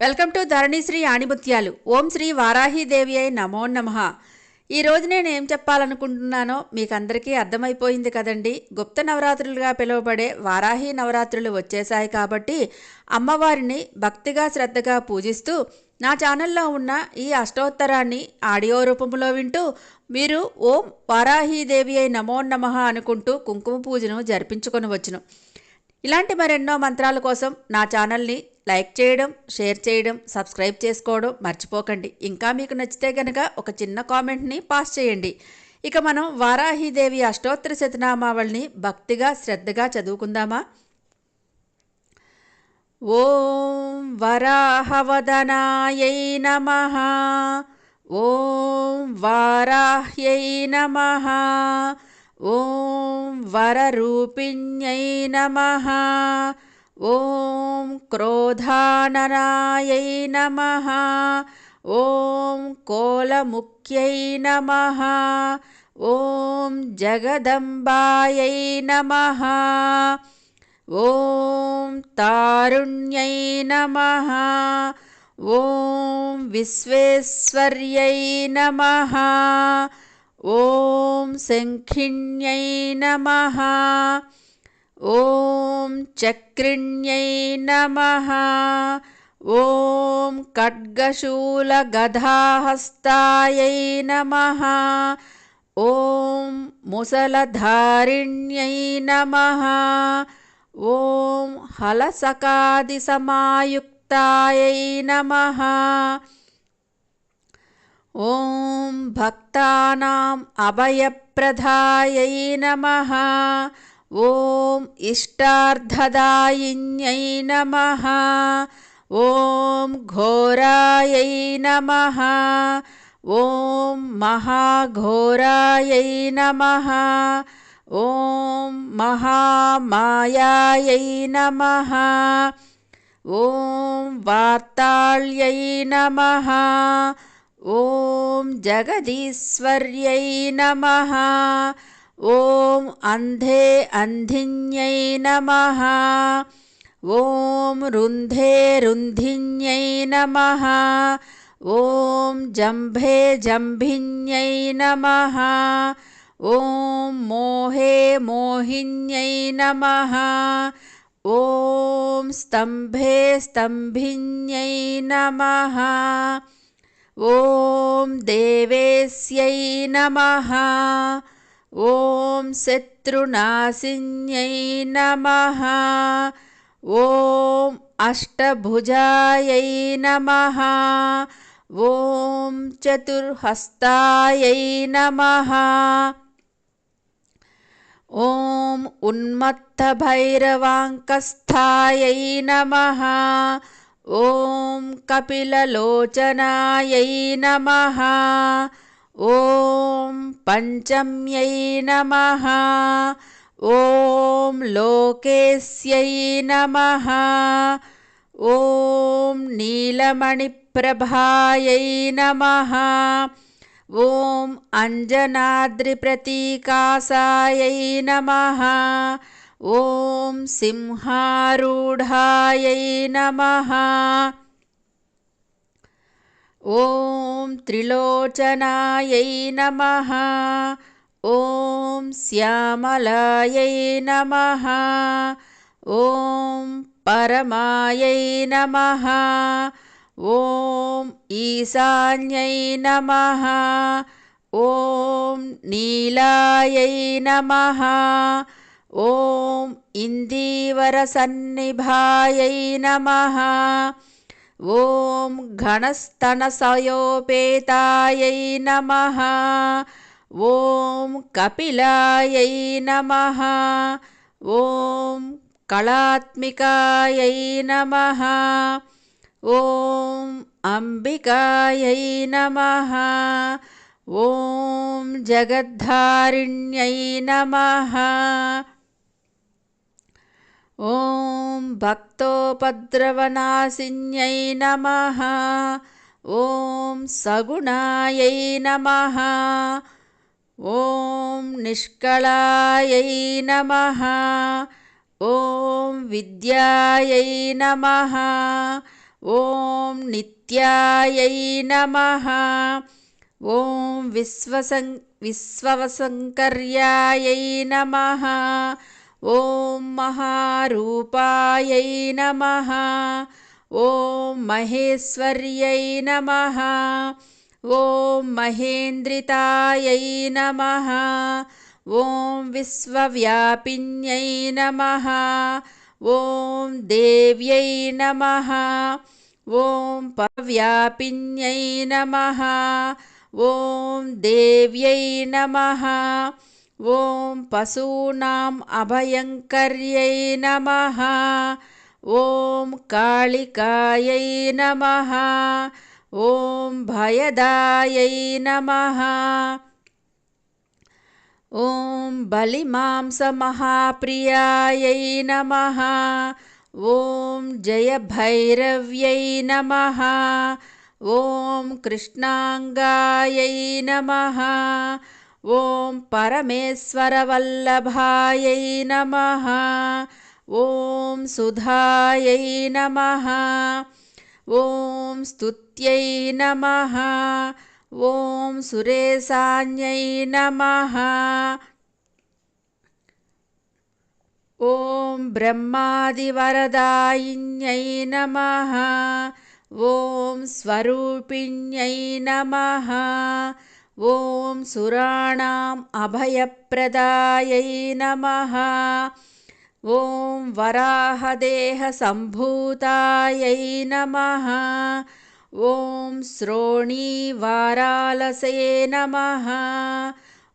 Welcome to Dharanisri ఆణిముత్యాలు. ఓం శ్రీ వారాహీదేవి అయి నమో నమః. ఈరోజు నేను ఏం చెప్పాలనుకుంటున్నానో మీకు అందరికీ అర్థమైపోయింది కదండి. గుప్త నవరాత్రులుగా పిలువబడే వారాహి నవరాత్రులు వచ్చేసాయి కాబట్టి అమ్మవారిని భక్తిగా శ్రద్ధగా పూజిస్తూ నా ఛానల్లో ఉన్న ఈ అష్టోత్తరాన్ని ఆడియో రూపంలో వింటూ మీరు ఓం వారాహీదేవి అయి నమో నమః అనుకుంటూ కుంకుమ పూజను జరిపించుకొనవచ్చును. ఇలాంటి మరెన్నో మంత్రాల కోసం నా ఛానల్ని లైక్ చేయడం, షేర్ చేయడం, సబ్స్క్రైబ్ చేసుకోవడం మర్చిపోకండి. ఇంకా మీకు నచ్చితే కనుక ఒక చిన్న కామెంట్ని పాస్ చేయండి. ఇక మనం వారాహీదేవి అష్టోత్తర శతనామావళిని భక్తిగా శ్రద్ధగా చదువుకుందామా? ఓం వరాహవదనాయై నమః. ఓం వారాహ్యై నమః. ఓం వరరూపిణ్యై నమః. ఓం క్రోధాననాయై నమః. ఓం కోలముఖ్యై నమః. ఓం జగదంబాయై నమః. ఓం తారుణ్యై నమః. ఓం విశ్వేశ్వర్యై నమః. ఓం శంఖిన్యై నమః. ఓం చక్రిణ్యై నమః. ఓం ఖడ్గశూలగదాహస్తాయై నమః. ఓం ముసలధారిణ్యై నమః. ఓం హలసకాదిసమాయుక్తాయై నమః. ఓం భక్తానాం అభయప్రదాయై నమః. ఓం ఇష్టార్థదాయిన్యై నమః. ఓం ఘోరాయై నమః. ఓం మహాఘోరాయై నమః. ఓం మహామాయాయై నమః. ఓం వార్తాళ్యై నమః. ఓం జగదీశ్వర్యై నమః. ఓం అంధే అంధిన్యై నమః. ఓం రుంధే రుంధిన్యై నమః. ఓం జంభే జంభిన్యై నమః. ఓం మోహే మోహిన్యై నమః. ఓం స్తంభే స్తంభిన్యై నమః. ఓం దేవేస్యై నమః. ఓం శత్రునాశిన్యై నమః. ఓం అష్టభుజాయై నమః. ఓం చతుర్హస్తాయై నమః. ఓం ఉన్మత్తభైరవాంకస్థాయై నమః. ఓం కపిలలోచనాయై నమః. ఓం పంచమ్యై నమః. ఓం లోకేశ్యై నమః. ఓం నీలమణిప్రభాయై నమః. ఓం అంజనాద్రిప్రతీకాసాయై నమః. ఓం సింహారూఢాయై నమః. ఓం త్రిలోచనాయై నమః. ఓం శ్యామలాయై నమః. ఓం పరమాయై నమః. ఓం ఈశాన్యై నమః. ఓం నీలాయై నమః. ఓం ఇందీవరసన్నిభాయై నమః. ఓం ఘనస్తనసయోపేతాయై నమః. ఓం కపిలాయై నమః. ఓం కళాత్మికాయై నమః. ఓం అంబికాయై నమః. ఓం జగద్ధారిణ్యై నమః. ఓం భక్తోపద్రవనాశిన్యై నమః. ఓం సగుణాయై నమః. ఓం నిష్కళాయై నమః. ఓం విద్యాయై నమః. ఓం నిత్యాయై నమః. ఓం విశ్వవసంకర్యాయై నమః. ఓం మహారూపాయై నమః. ఓం మహేశ్వర్యై నమః. ఓం మహేంద్రితాయై నమః. ఓం విశ్వవ్యాపిన్యై నమః. ఓం దేవ్యై నమః. ఓం పరవ్యాపిన్యై నమః. ఓం దేవ్యై నమః. ఓం పశూనాం అభయంకర్యై నమః. ఓం కాళికాయై నమః. ఓం భయదాయై నమః. ఓం బలిమాంసమహాప్రియాయై నమః. ఓం జయభైరవ్యై నమః. ఓం కృష్ణాంగాయై నమః. ఓం పరమేశ్వరవల్లభాయై నమః. ఓం సుధాయై నమః. ఓం స్తుత్యై నమః. ఓం సురేశాన్యై నమః. ఓం బ్రహ్మాదివరదాయిన్యై నమః. ఓం స్వరూపిణ్యై నమః. ఓం సురాణాం అభయప్రదాయై నమః. ఓం వరాహదేహ సంభూతాయై నమః. ఓం శ్రోణీవారాలసే నమః.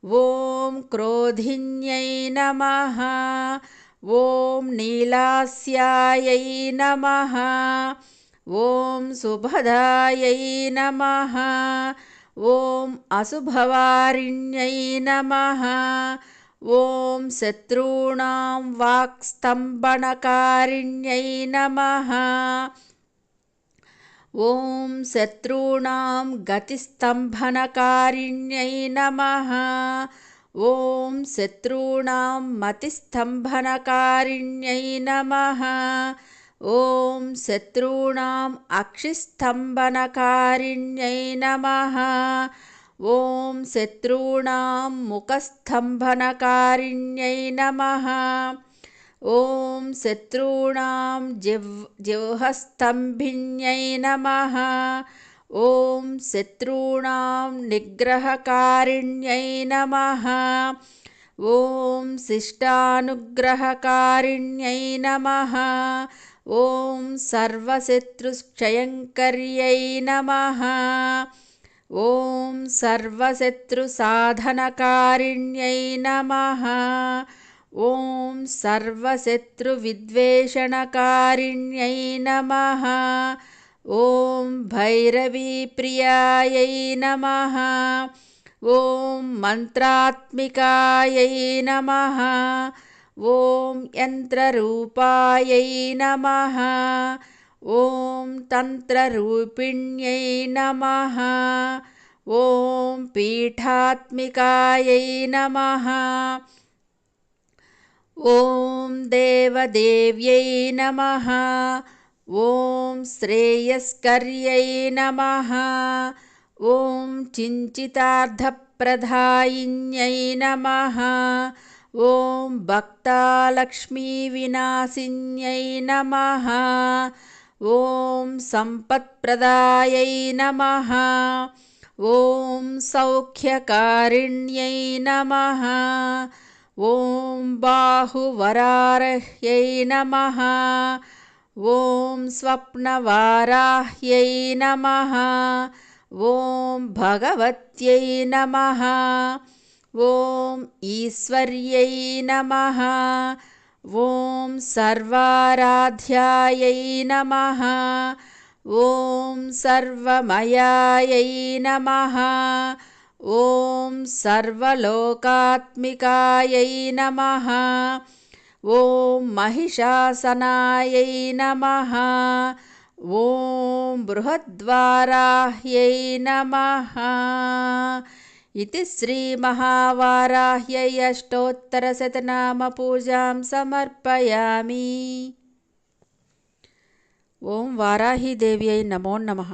ఓం క్రోధిన్యై నమః. ఓం నీలాస్యాయై నమః. ఓం సుభదాయై నమః. ఓం అశుభవారిణ్యై నమః. ఓం శత్రూణాం వాక్స్తంభనకారిణ్యై నమః. ఓం శత్రూణాం గతిస్తంభనకారిణ్యై నమః. ఓం శత్రూణాం మతిస్తంభనకారిణ్యై నమః. ఓం శత్రూణాం అక్షిస్తంభనకారిణ్యై నమః. ఓం శత్రూణాం ముఖస్తంభనకారిణ్యై నమః. ఓం శత్రూణాం జిహ్వస్తంభిన్యై నమః. ఓం శత్రూణాం నిగ్రహకారిణ్యై నమః. ఓం శిష్టానుగ్రహకారిణ్యై నమః. ఓం సర్వశత్రుక్షయంకర్యై నమః. ఓం సర్వశత్రుసాధనకారిణ్యై నమః. ఓం సర్వశత్రువిద్వేషణకారిణ్యై నమః. ఓం భైరవీప్రియాయై నమః. ఓం మంత్రాత్మికాయై నమః. ఓం యంత్రరూపాయై నమః. ఓం తంత్రరూపిణ్యై నమః. ఓం పీఠాత్మికాయై నమః. ఓం దేవదేవ్యై నమః. ఓం శ్రేయస్కర్యై నమః. ఓం చించితార్థప్రదాయిన్యై నమః. ఓం భక్తాలక్ష్మీవినాశిన్యై నమః. ఓం సంపత్ప్రదాయై నమః. ఓం సౌఖ్యకారిణ్యై నమః. ఓం బాహువరారహ్యై నమః. ఓం స్వప్నవారాహ్యై నమః. ఓం భగవత్యై నమః. ఓం ఈశ్వర్యై నమః. ఓం సర్వారాధ్యాయై నమః. ఓం సర్వమయాయై నమః. ఓం సర్వలోకాత్మికాయై నమః. ఓం మహిషాసనాయై నమః. ఓం బృహద్వారాహ్యై నమః. इति श्रीमहावाराह्यै अष्टोत्तरशतनामपूजां समर्पयामि. ఓం వారాహీదేవ్యై నమో నమః.